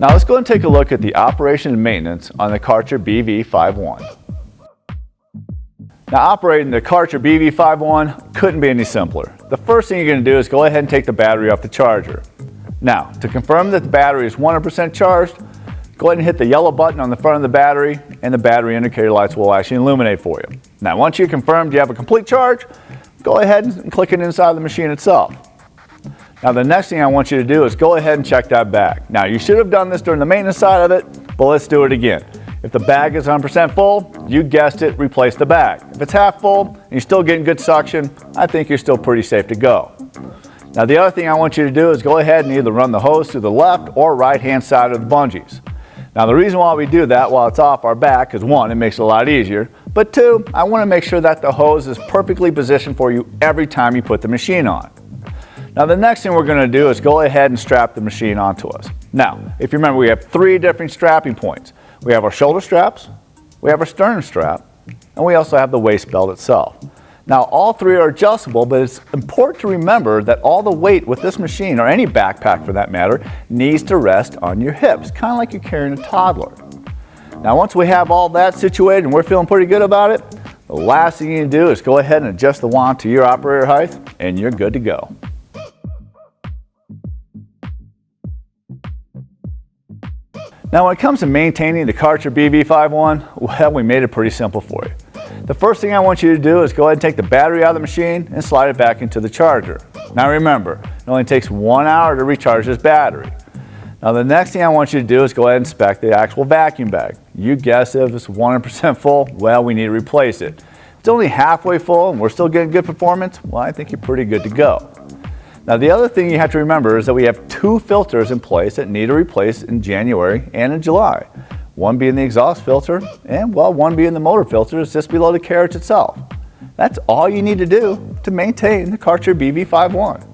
Now let's go and take a look at the operation and maintenance on the Kärcher BV51. Now operating the Kärcher BV51 couldn't be any simpler. The first thing you're going to do is go ahead and take the battery off the charger. Now to confirm that the battery is 100% charged, go ahead and hit the yellow button on the front of the battery and the battery indicator lights will actually illuminate for you. Now once you're confirmed you have a complete charge, go ahead and click it inside the machine itself. Now the next thing I want you to do is go ahead and check that bag. Now you should have done this during the maintenance side of it, but let's do it again. If the bag is 100% full, you guessed it, replace the bag. If it's half full and you're still getting good suction, I think you're still pretty safe to go. Now the other thing I want you to do is go ahead and either run the hose to the left or right hand side of the bungees. Now the reason why we do that while it's off our back is one, it makes it a lot easier, but two, I want to make sure that the hose is perfectly positioned for you every time you put the machine on. Now the next thing we're going to do is go ahead and strap the machine onto us. Now, if you remember, we have three different strapping points. We have our shoulder straps, we have our sternum strap, and we also have the waist belt itself. Now all three are adjustable, but it's important to remember that all the weight with this machine, or any backpack for that matter, needs to rest on your hips, kind of like you're carrying a toddler. Now once we have all that situated and we're feeling pretty good about it, the last thing you need to do is go ahead and adjust the wand to your operator height, and you're good to go. Now when it comes to maintaining the Kärcher BV51, well, we made it pretty simple for you. The first thing I want you to do is go ahead and take the battery out of the machine and slide it back into the charger. Now remember, it only takes 1 hour to recharge this battery. Now the next thing I want you to do is go ahead and inspect the actual vacuum bag. You guessed it, if it's 100% full, well, we need to replace it. If it's only halfway full and we're still getting good performance, well, I think you're pretty good to go. Now the other thing you have to remember is that we have two filters in place that need to replace in January and in July. One being the exhaust filter and, well, one being the motor filter is just below the carriage itself. That's all you need to do to maintain the Kärcher BV51.